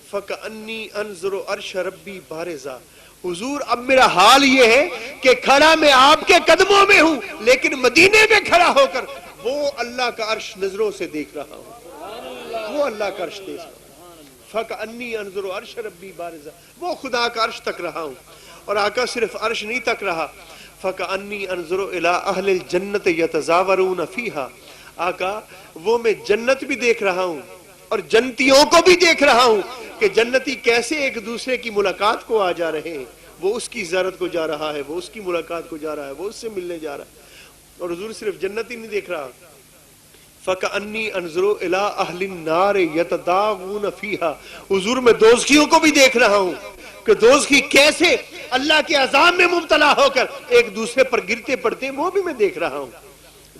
فَكَأَنِّي أَنظُرُ عَرْشَ رَبِّي بَارِزًا، حضور اب میرا حال یہ ہے کہ کھڑا میں آپ کے قدموں میں ہوں، لیکن مدینے میں کھڑا ہو کر وہ اللہ کا عرش نظروں سے دیکھ رہا ہوں، وہ اللہ کا عرش دیکھ رہا ہوں۔ فَكَأَنِّي أَنظُرُ عَرْشَ رَبِّي بَارِزًا، وہ خدا کا عرش تک رہا ہوں۔ اور آقا صرف عرش نہیں تک رہا، فَكَأَنِّي أَنظُرُ إِلَىٰ أَهْلِ الْجَنَّةِ يَتَزَاوَرُونَ فِيهَا، آقا وہ میں جنت بھی دیکھ رہا ہوں اور جنتیوں کو بھی دیکھ رہا ہوں کہ جنتی کیسے ایک دوسرے کی ملاقات کو آ جا رہے ہیں، وہ اس کی زیارت کو جا رہا ہے، وہ اس کی ملاقات کو جا رہا ہے، وہ اس سے ملنے جا رہا ہے۔ اور حضور صرف جنت ہی نہیں دیکھ رہا، فَكَأَنِّي أَنظُرُ إِلَىٰ أَهْلِ النَّارِ يَتَدَاغُونَ فِيهَا، حضور میں دوزخیوں کو بھی دیکھ رہا ہوں کہ دوزخی کیسے اللہ کے عذاب میں مبتلا ہو کر ایک دوسرے پر گرتے پڑتے ہیں، وہ بھی میں دیکھ رہا ہوں۔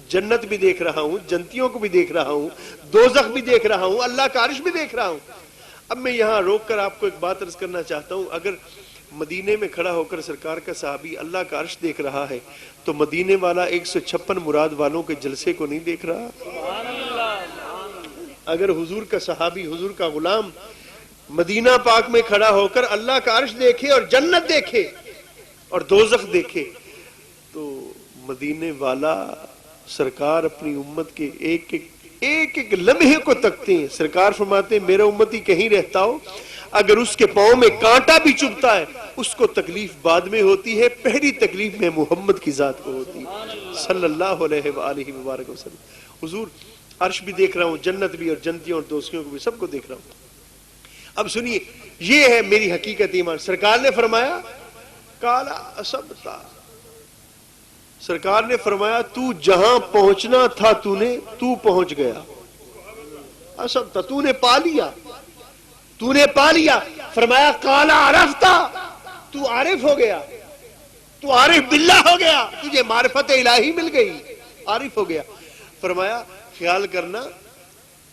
جنت بھی دیکھ رہا ہوں، جنتیوں کو بھی دیکھ رہا ہوں، دوزخ بھی دیکھ رہا ہوں، اللہ کا عرش بھی دیکھ رہا ہوں۔ اب میں یہاں روک کر آپ کو ایک بات عرض کرنا چاہتا ہوں، اگر مدینے میں کھڑا ہو کر سرکار کا صحابی اللہ کا عرش دیکھ رہا ہے تو مدینے والا 156 مراد والوں کے جلسے کو نہیں دیکھ رہا؟ اگر حضور کا صحابی، حضور کا غلام مدینہ پاک میں کھڑا ہو کر اللہ کا عرش دیکھے اور جنت دیکھے اور دوزخ دیکھے، تو مدینے والا سرکار اپنی امت کے ایک ایک لمحے کو تکتے ہیں۔ سرکار فرماتے ہیں میرا امتی کہیں رہتا ہو، اگر اس کے پاؤں میں کانٹا بھی چبھتا ہے اس کو تکلیف بعد میں ہوتی ہے، پہلی تکلیف میں محمد کی ذات کو ہوتی ہے صلی اللہ علیہ وآلہ وبارک وسلم۔ حضور عرش بھی دیکھ رہا ہوں، جنت بھی، اور جنتیوں اور دوستیوں کو بھی، سب کو دیکھ رہا ہوں۔ اب سنیے، یہ ہے میری حقیقت ایمان۔ سرکار نے فرمایا کالا اسبتا، سرکار نے فرمایا تو جہاں پہنچنا تھا تو پہنچ گیا، اسبتا تو نے پا لیا، تو نے پا لیا۔ فرمایا کالا عرفتا، تو عارف ہو گیا، تو عارف باللہ ہو گیا، تجھے معرفت الہی مل گئی، عارف ہو گیا۔ فرمایا خیال کرنا،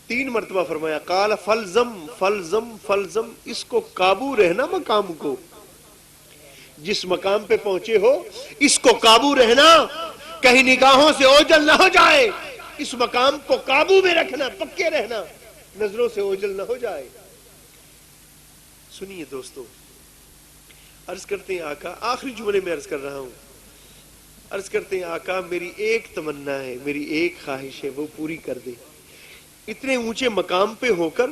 3 مرتبہ فرمایا قال فلزم فلزم فلزم، اس کو قابو رہنا، مقام کو، جس مقام پہ پہنچے ہو اس کو قابو رہنا، کہیں نگاہوں سے اوجل نہ ہو جائے، اس مقام کو قابو میں رکھنا، پکے رہنا، نظروں سے اوجل نہ ہو جائے۔ سنیے دوستو، عرض کرتے ہیں آقا، آخری جملے میں عرض کر رہا ہوں، عرض کرتے ہیں آقا میری ایک تمنا ہے، میری ایک خواہش ہے، وہ پوری کر دے۔ اتنے اونچے مقام پہ ہو کر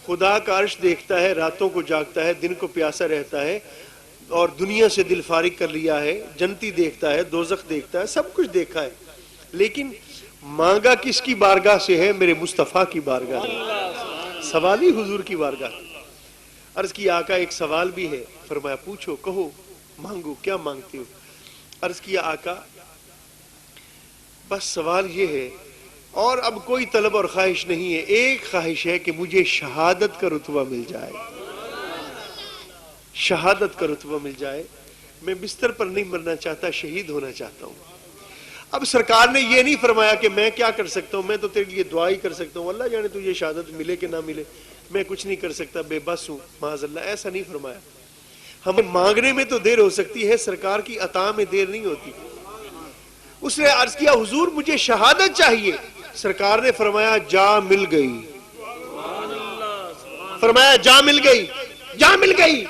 خدا کا عرش دیکھتا ہے، راتوں کو جاگتا ہے، دن کو پیاسا رہتا ہے، اور دنیا سے دل فارغ کر لیا ہے، جنتی دیکھتا ہے، دوزخ دیکھتا ہے، سب کچھ دیکھا ہے، لیکن مانگا کس کی بارگاہ سے ہے؟ میرے مصطفیٰ کی بارگاہ سے، سوال ہی حضور کی بارگاہ۔ عرض کیا آقا ایک سوال بھی ہے، فرمایا پوچھو، کہو، مانگو، کیا مانگتے ہو؟ عرض کیا آقا بس سوال یہ ہے، اور اب کوئی طلب اور خواہش نہیں ہے، ایک خواہش ہے کہ مجھے شہادت کا رتبہ مل جائے، شہادت کا رتبہ مل جائے، میں بستر پر نہیں مرنا چاہتا، شہید ہونا چاہتا ہوں۔ اب سرکار نے یہ نہیں فرمایا کہ میں کیا کر سکتا ہوں، میں تو تیرے لیے دعا ہی کر سکتا ہوں، اللہ جانے تجھے شہادت ملے کہ نہ ملے، میں کچھ نہیں کر سکتا، بے بس ہوں، معاذ اللہ، ایسا نہیں فرمایا۔ ہمیں مانگنے میں تو دیر ہو سکتی ہے، سرکار کی عطا میں دیر نہیں ہوتی۔ اس نے عرض کیا حضور مجھے شہادت چاہیے، سرکار نے فرمایا جا مل گئی، فرمایا جا مل گئی، جا مل گئی۔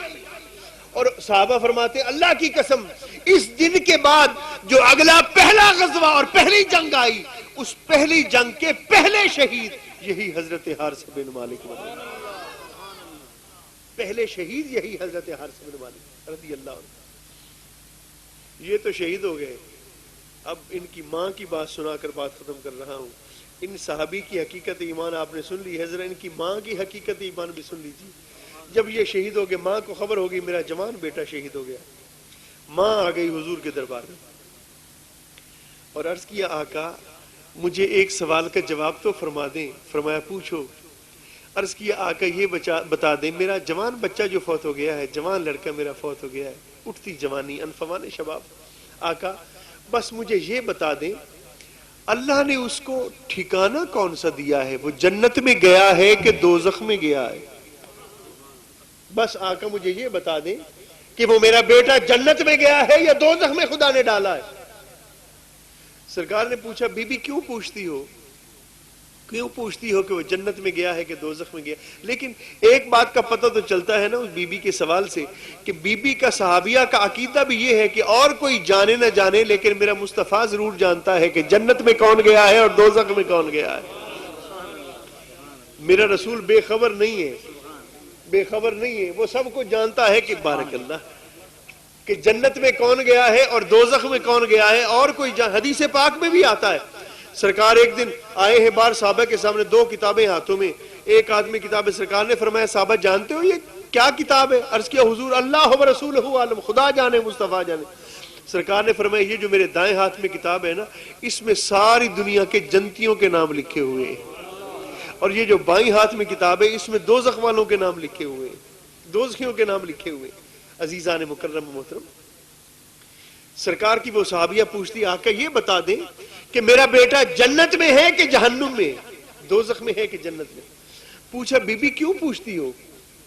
اور صحابہ فرماتے اللہ کی قسم، اس دن کے بعد جو اگلا پہلا غزوہ اور پہلی جنگ آئی، اس پہلی جنگ کے پہلے شہید یہی حضرت حارث بن مالک بنے، پہلے شہید یہی حضرت حارث بن مالک رضی اللہ عنہ۔ یہ تو شہید ہو گئے، اب ان کی ماں کی بات سنا کر بات ختم کر رہا ہوں. ان صحابی کی حقیقت ایمان آپ نے سن لی ہے, ذرا ان کی ماں کی حقیقت ایمان بھی سن لیجیے. جب یہ شہید ہو گئے, ماں کو خبر ہو گئی میرا جوان بیٹا شہید ہو گیا. ماں آ گئی حضور کے دربار میں اور عرض کیا آقا مجھے ایک سوال کا جواب تو فرما دیں. فرمایا پوچھو. عرض کیا آقا یہ بتا دیں میرا جوان بچہ جو فوت ہو گیا ہے, جوان لڑکا میرا فوت ہو گیا ہے, اٹھتی جوانی انفوان شباب, آقا بس مجھے یہ بتا دیں اللہ نے اس کو ٹھکانہ کون سا دیا ہے, وہ جنت میں گیا ہے کہ دوزخ میں گیا ہے؟ بس آقا مجھے یہ بتا دیں کہ وہ میرا بیٹا جنت میں گیا ہے یا دوزخ میں خدا نے ڈالا ہے. سرکار نے پوچھا بی بی کیوں پوچھتی ہو کہ وہ جنت میں گیا ہے کہ دوزخ میں گیا. لیکن ایک بات کا پتہ تو چلتا ہے نا اس بی بی کے سوال سے کہ بی بی کا صحابیہ کا عقیدہ بھی یہ ہے کہ اور کوئی جانے نہ جانے لیکن میرا مصطفیٰ ضرور جانتا ہے کہ جنت میں کون گیا ہے اور دوزخ میں کون گیا ہے. میرا رسول بے خبر نہیں ہے, وہ سب کو جانتا ہے کہ بارک اللہ کہ جنت میں کون گیا ہے اور دوزخ میں کون گیا ہے اور کوئی حدیث پاک میں بھی آتا ہے. سرکار ایک دن آئے ہیں بار صحابہ کے سامنے, 2 کتابیں ہاتھوں میں, ایک آدمی کتاب ہے. سرکار نے فرمایا صحابہ جانتے ہو یہ کیا کتاب ہے؟ عرض کیا حضور اللہ و رسولہ عالم, خدا جانے مصطفیٰ جانے. سرکار نے فرمایا یہ جو میرے دائیں ہاتھ میں کتاب ہے نا اس میں ساری دنیا کے جنتیوں کے نام لکھے ہوئے ہیں, اور یہ جو بائیں ہاتھ میں کتاب ہے اس میں دوزخ والوں کے نام لکھے ہوئے ہیں, دوزخیوں کے نام لکھے ہوئے ہیں. عزیزان مکرم محترم, سرکار کی وہ صحابیہ پوچھتی آقا یہ بتا دیں کہ میرا بیٹا جنت میں ہے کہ جہنم میں, دوزخ میں ہے کہ جنت میں؟ پوچھا بی بی کیوں پوچھتی ہو,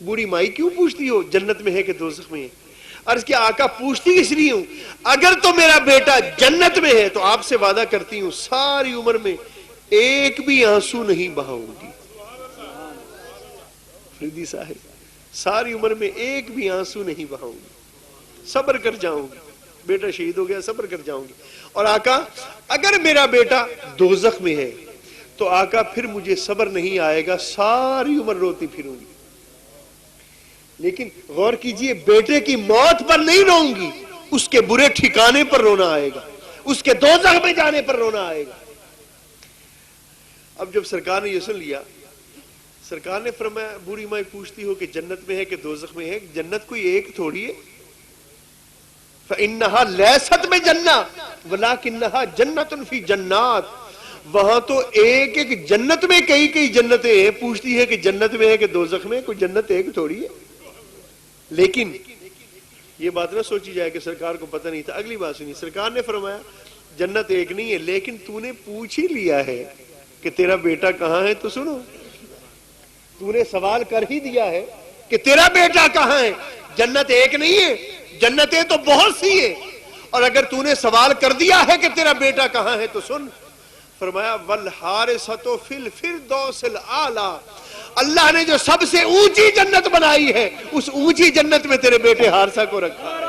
بوڑھی مائی کیوں پوچھتی ہو جنت میں ہے کہ دوزخ میں ہے؟ عرض کیا آقا پوچھتی اس لیے ہوں اگر تو میرا بیٹا جنت میں ہے تو آپ سے وعدہ کرتی ہوں ساری عمر میں ایک بھی آنسو نہیں بہاؤں گی. فریدی صاحب ساری عمر میں ایک بھی آنسو نہیں بہاؤں گی, صبر کر جاؤں گی, بیٹا شہید ہو گیا صبر کر جاؤں گی. اور آقا اگر میرا بیٹا دوزخ میں ہے تو آقا پھر مجھے صبر نہیں آئے گا, ساری عمر روتی پھروں گی. لیکن غور کیجئے بیٹے کی موت پر نہیں روؤں گی, اس کے برے ٹھکانے پر رونا آئے گا, اس کے دوزخ میں جانے پر رونا آئے گا. اب جب سرکار نے یہ سن لیا, سرکار نے فرمایا بوڑھی مائی پوچھتی ہو کہ جنت میں ہے کہ دوزخ میں ہے, جنت کوئی ایک تھوڑی ہے. فَإِنَّهَا لَيْسَتْ بِجَنَّةٍ وَلَكِنَّهَا جَنَّةٌ فِي جَنَّاتٍ, وہاں تو ایک جنت میں کئی جنتیں ہیں. پوچھتی ہے کہ جنت میں ہے کہ دوزخ میں, کوئی جنت ایک تھوڑی ہے. لیکن یہ بات نہ سوچی جائے کہ سرکار کو پتہ نہیں تھا. اگلی بات سنی, سرکار نے فرمایا جنت ایک نہیں ہے لیکن تو نے پوچھ ہی لیا ہے کہ تیرا بیٹا کہاں ہے, تو سنو تو نے سوال کر ہی دیا ہے کہ تیرا بیٹا کہاں ہے. جنت ایک نہیں ہے, جنتیں تو بہت سی ہیں, اور اگر تو نے سوال کر دیا ہے کہ تیرا بیٹا کہاں ہے تو سن. فرمایا وَالْحَارِسَةُ فِي الْفِرْدَوْسِ الْأَعْلَىٰ, اللہ نے جو سب سے اونچی جنت بنائی ہے اس اونچی جنت میں تیرے بیٹے حارثہ کو رکھا ہے.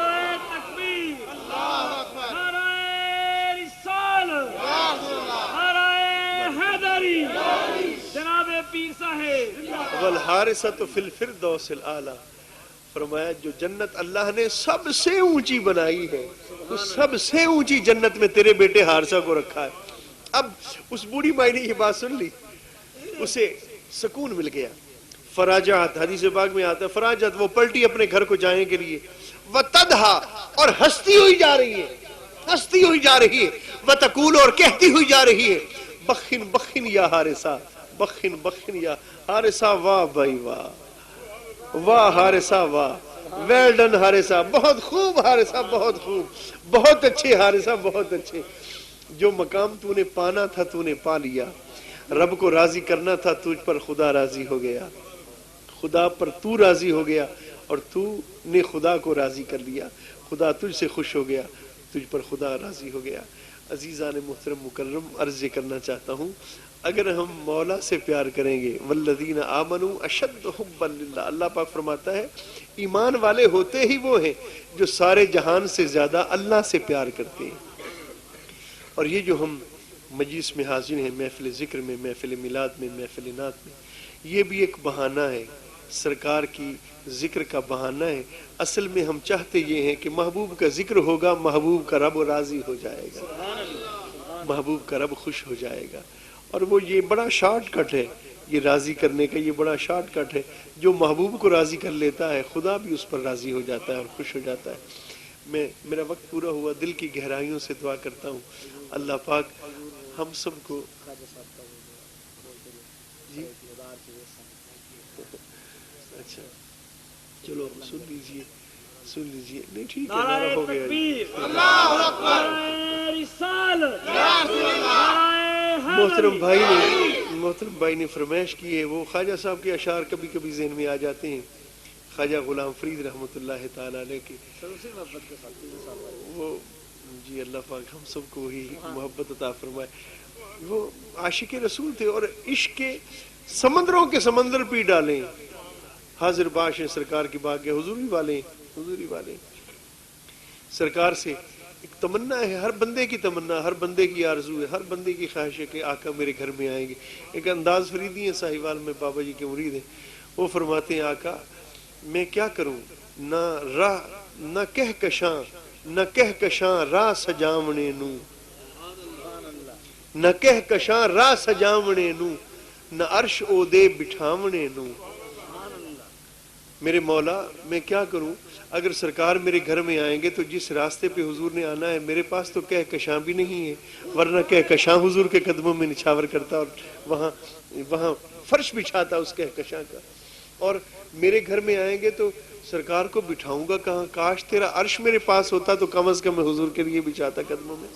وَالْحَارِسَةُ فِي الْفِرْدَوْسِ الْأَعْلَىٰ, فرمایا جو جنت اللہ نے سب سے اونچی بنائی ہے اس سب سے اونچی جنت میں تیرے بیٹے حارثہ کو رکھا ہے. اب اس بوڑھی مائی نے یہ بات سن لی, اسے سکون مل گیا. فراجات حدیث پاک میں آتا ہے, فراجات وہ پلٹی اپنے گھر کو جانے کے لیے, وَتَدْحَا اور ہنستی ہوئی جا رہی ہے, وَتَقُولُ اور کہتی ہوئی جا رہی ہے, بخن بخن یا حارثہ, بخن بخن یا حارثہ, واہ بھائی واہ حارثہ واہ, ویل ڈن حارثہ, بہت خوب حارثہ, بہت خوب, بہت اچھے حارثہ, بہت اچھے. جو مقام تو نے پانا تھا تو نے پا لیا, رب کو راضی کرنا تھا تجھ پر خدا راضی ہو گیا, خدا پر تو راضی ہو گیا اور تو نے خدا کو راضی کر لیا, خدا تجھ سے خوش ہو گیا, تجھ پر خدا راضی ہو گیا. عزیزان محترم مکرم, عرض کرنا چاہتا ہوں اگر ہم مولا سے پیار کریں گے, والذین آمنوا اشد حبا للہ, اللہ پاک فرماتا ہے ایمان والے ہوتے ہی وہ ہیں جو سارے جہان سے زیادہ اللہ سے پیار کرتے ہیں. اور یہ جو ہم مجلس میں حاضر ہیں, محفل ذکر میں, محفل میلاد میں, محفل نعت میں, یہ بھی ایک بہانہ ہے, سرکار کی ذکر کا بہانہ ہے. اصل میں ہم چاہتے یہ ہیں کہ محبوب کا ذکر ہوگا, محبوب کا رب راضی ہو جائے گا. محبوب کا رب خوش ہو جائے گا. اور وہ یہ بڑا شارٹ کٹ ہے, یہ راضی کرنے کا یہ بڑا شارٹ کٹ ہے. جو محبوب کو راضی کر لیتا ہے خدا بھی اس پر راضی ہو جاتا ہے اور خوش ہو جاتا ہے. میرا وقت پورا ہوا. دل کی گہرائیوں سے دعا کرتا ہوں اللہ پاک ہم سب کو جی اچھا چلو سن لیجئے نہیں ٹھیک ہے نعرہ ہو گیا. محترم بھائی نے فرمائش کی ہے. وہ خواجہ صاحب کے اشعار کبھی کبھی ذہن میں آ جاتے ہیں. خواجہ غلام فرید رحمۃ اللہ تعالی علیہ کے وہ جی اللہ پاک ہم سب کو وہی محبت عطا فرمائے. وہ عاشق رسول تھے اور عشق کے سمندروں کے سمندر پی ڈالیں. حاضر باش ہیں سرکار کی باغ حضوری والے سرکار سے ایک تمنا ہے, ہر بندے کی تمنا, ہر بندے کی آرزو ہے, ہر بندے کی خواہش ہے کہ آقا میرے گھر میں آئیں گے. ایک انداز فریدی ہیں ساہیوال میں بابا جی کے مرید ہیں. وہ فرماتے ہیں آقا میں کیا کروں, نہ کہہ کشاں راہ سجاونے نو, نہ کہہ کشاں راہ سجاونے نو, نہ عرش اودے بٹھاونے نو. میرے مولا میں کیا کروں, اگر سرکار میرے گھر میں آئیں گے تو جس راستے پہ حضور نے آنا ہے میرے پاس تو کہہ کشاں بھی نہیں ہے, ورنہ کہہ کشاں حضور کے قدموں میں نچھاور کرتا اور وہاں فرش بچھاتا اس کہہ کشاں کا. اور میرے گھر میں آئیں گے تو سرکار کو بٹھاؤں گا کہاں, کاش تیرا عرش میرے پاس ہوتا تو کم از کم میں حضور کے لیے بچھاتا قدموں میں.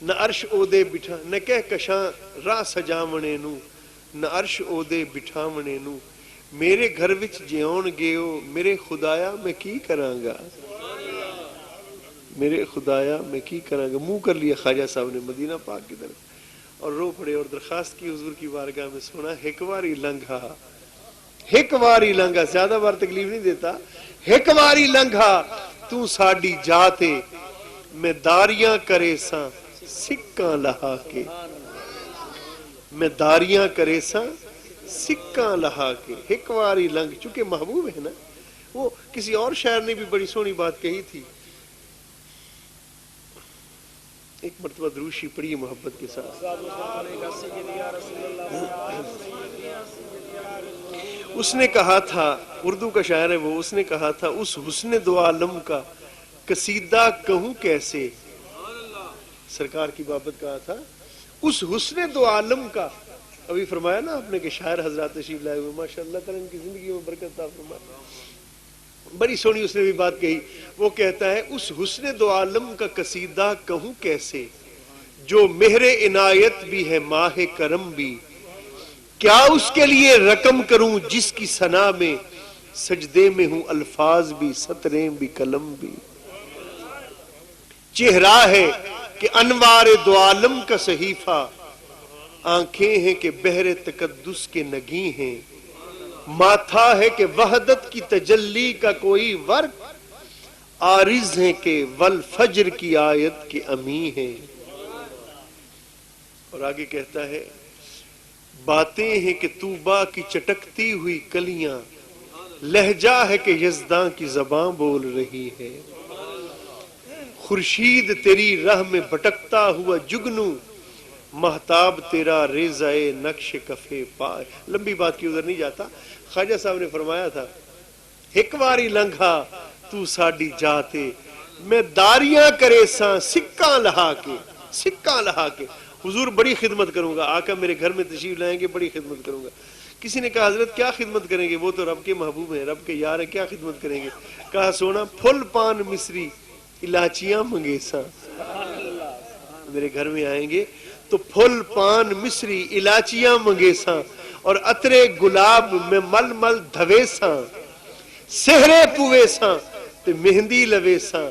نہ عرش اودے بٹھا, نہ کہہ کشاں راہ سجاونے نو, نہ عرش اودے بٹھاونے نو. میرے گھر وچ جیون گیو میرے خدایا میں کی کراں گا, میرے خدایا میں کی کراں گا. منہ کر لیا خواجہ صاحب نے مدینہ پاک کی طرف اور رو پڑے اور درخواست کی حضور کی بارگاہ میں, سونا ایک واری لنگھا, زیادہ بار تکلیف نہیں دیتا, ایک واری لنگھا تو ساڈی جاتے, میں داریاں کرے ساں سکاں لہا کے, میں داریاں کرے ساں سکاں لہا کے. ایک واری لنگ, چونکہ محبوب ہے نا. وہ کسی اور شاعر نے بھی بڑی سونی بات کہی تھی. ایک مرتبہ دروشی پڑھی محبت کے ساتھ. اس نے کہا تھا, اردو کا شاعر ہے وہ, اس نے کہا تھا اس حسن دو عالم کا قصیدہ کہوں کیسے. سرکار کی بابت کہا تھا اس حسن دو عالم کا. ابھی فرمایا نا آپ نے کہ شاعر حضرات تشریف لائے ہوئے, ماشاء اللہ تعالیٰ ان کی زندگی میں برکت عطا فرمائے. بڑی سونی اس نے بھی بات کہی. وہ کہتا ہے اس حسن دو عالم کا قصیدہ کہوں کیسے, جو مہر عنایت بھی ہے ماہ کرم بھی, کیا اس کے لیے رقم کروں جس کی ثنا میں سجدے میں ہوں الفاظ بھی سطریں بھی قلم بھی. چہرہ ہے کہ انوار دو عالم کا صحیفہ, آنکھیں ہیں کہ بحر تقدس کے نگیں ہیں, ماتھا ہے کہ وحدت کی تجلی کا کوئی ورق, عارض ہیں کہ والفجر کی آیت کے امی ہیں. اور آگے کہتا ہے باتیں ہیں کہ طوبا کی چٹکتی ہوئی کلیاں, لہجہ ہے کہ یزداں کی زباں بول رہی ہے. خورشید تیری راہ میں بھٹکتا ہوا جگنو, مہتاب تیرا ریزائے نقش کفے پائے. لمبی بات کی ادھر نہیں جاتا. خواجہ صاحب نے فرمایا تھا ایک واری لنگھا تو ساڈی جاتے, میں داریاں کرے ساں سکاں لہا کے. حضور بڑی خدمت کروں گا, آقا میرے گھر میں تشریف لائیں گے بڑی خدمت کروں گا. کسی نے کہا حضرت کیا خدمت کریں گے, وہ تو رب کے محبوب ہیں, رب کے یار ہیں, کیا خدمت کریں گے. کہا سونا پھل پان مصری الائچیاں منگیساں. میرے گھر میں آئیں گے تو پھل پان مصری الائچیاں منگیساں, اور عطرے گلاب میں مل مل دھویساں, سہرے پویساں تے مہندی لویساں,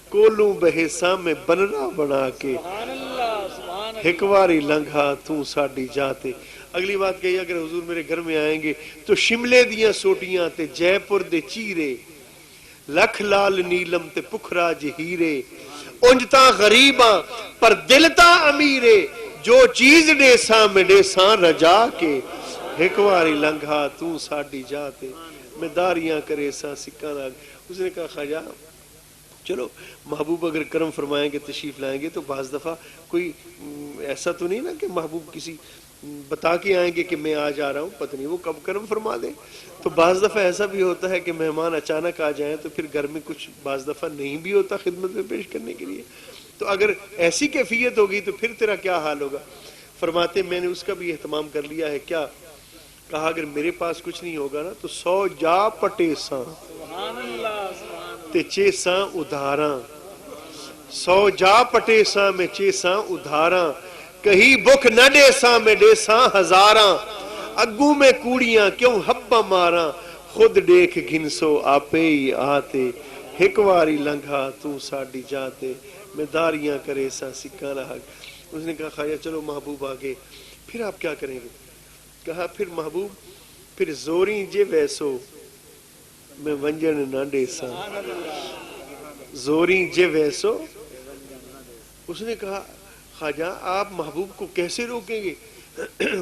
کولوں بہیساں میں بنرا بنا کے, ایک واری لنگھا تو ساڈی جاتے. اگلی بات کہی اگر حضور میرے گھر میں آئیں گے تو شملے دیاں سوٹیاں تے جے پور دے چیرے, لکھ لال نیلم تے پکھرا جہیرے, اونجتا غریباں پر دلتا امیرے, جو چیز ڈیساں میں ڈیساں رجا کے, ایک واری لنگھا تو ساڈی جاتے, میں داریاں کرے ساں سکاں لاگ. اس نے کہا خواجہ چلو محبوب اگر کرم فرمائیں گے تشریف لائیں گے تو بعض دفعہ کوئی ایسا تو نہیں نا کہ محبوب کسی بتا کے آئیں گے کہ میں آج آ رہا ہوں، پتہ نہیں وہ کب کرم فرما دیں. تو بعض دفعہ ایسا بھی ہوتا ہے کہ مہمان اچانک آ جائیں تو پھر گھر میں کچھ بعض دفعہ نہیں بھی ہوتا خدمت میں پیش کرنے کے لیے. تو اگر ایسی کیفیت ہوگی تو پھر تیرا کیا حال ہوگا؟ فرماتے میں نے اس کا بھی اہتمام کر لیا ہے. کیا کہا؟ اگر میرے پاس کچھ نہیں ہوگا نا تو 100 جا پٹے ساں تے چیساں ادھاراں، 100 جا پٹے ساں میں چیساں ادھاراں، کہیں بکھ نہ دے ساں میں دے ساں ہزاراں، اگوں میں کوڑیاں کیوں ہبا ماراں، خود دیکھ گھنسو آپے ہی آتے، ہک واری لنگھا تو ساڈی جاتے، میں داریاں کرے ساں سکہ نہ حق. اس نے کہا خواجہ چلو محبوب آگے، پھر آپ کیا کریں گے؟ کہا پھر محبوب پھر زوریں جے ویسو میں ونجن نہ دے ساں، زوریں جے ویسو. اس نے کہا خواجہ آپ محبوب کو کیسے روکیں گے؟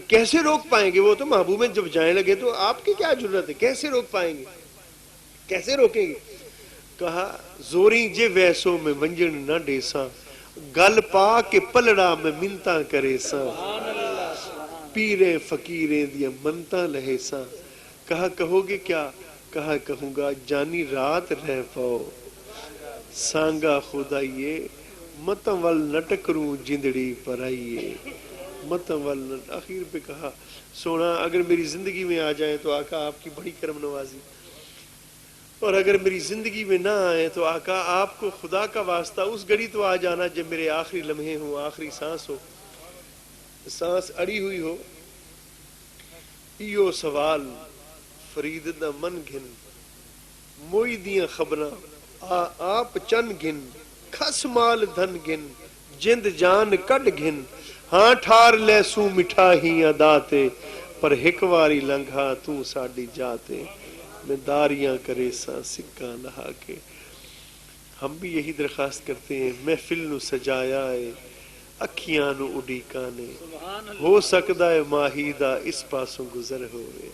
کیسے روک پائیں گے؟ وہ تو محبوب میں جب جائیں لگے تو آپ کی کیا ضرورت ہے؟ کیسے روک پائیں گے؟ کیسے روکیں گے؟ کہا زوریں جے ویسو میں ونجن نہ دے ساں، گل پا کے پلڑا میں منتاں کرے ساں، پیرے فقیریں دیا منتاں لہے ساں. کہا کہو گے کیا؟ کہا کہوں گا جانی رات رہ پاؤ، سانگا خدائیے متم ول نٹکروں جندڑی پر آئیے، متم ول. آخر پہ کہا سونا اگر میری زندگی میں آ جائیں تو آقا آپ کی بڑی کرم نوازی، اور اگر میری زندگی میں نہ آئے تو آقا آپ کو خدا کا واسطہ اس گھڑی تو آ جانا جب میرے آخری لمحے ہوں، آخری سانس ہو، سانس اڑی ہوئی ہو. ایو سوال فرید دا من گھن، موئی دیاں خبراں آپ چن گھن، کھس مال دھن گھن، جند جان کڈ گھن، ہاں ٹھار لے سو مٹھائی داتے، پر ہک واری لنگھا تو ساڈی جاتے، میں داریاں کرے ساں سکہ نہا کے. ہم بھی یہی درخواست کرتے ہیں محفل نو سجایا ہے اکھیاں نو اڈیکاں نے، ہو سکتا ہے ماہی دا اس پاسوں گزر ہوئے.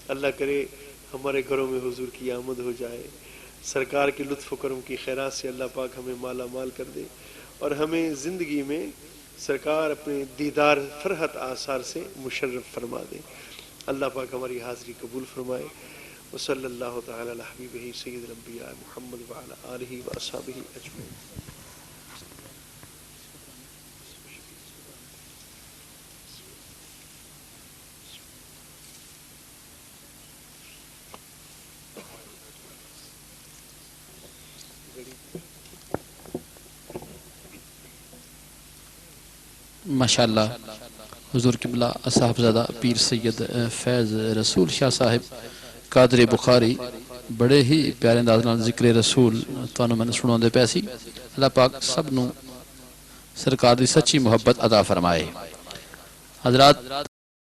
اللہ کرے ہمارے گھروں میں حضور کی آمد ہو جائے، سرکار کے لطف و کرم کی خیرات سے اللہ پاک ہمیں مالا مال کر دے، اور ہمیں زندگی میں سرکار اپنے دیدار فرحت آثار سے مشرف فرما دے. اللہ پاک ہماری حاضری قبول فرمائے. وصلی اللہ تعالی علی حبیبہ سید الانبیاء محمد وعلی آلہ واصحابہ اجمعین. ماشاءاللہ حضور قبلہ صاحبزادہ پیر سید فیض رسول شاہ صاحب قادر بخاری بڑے ہی پیارے انداز نال ذکر رسول تانوں میں سناؤندے پئے سی. اللہ پاک سب نو سرکار دی سچی محبت عطا فرمائے. حضرات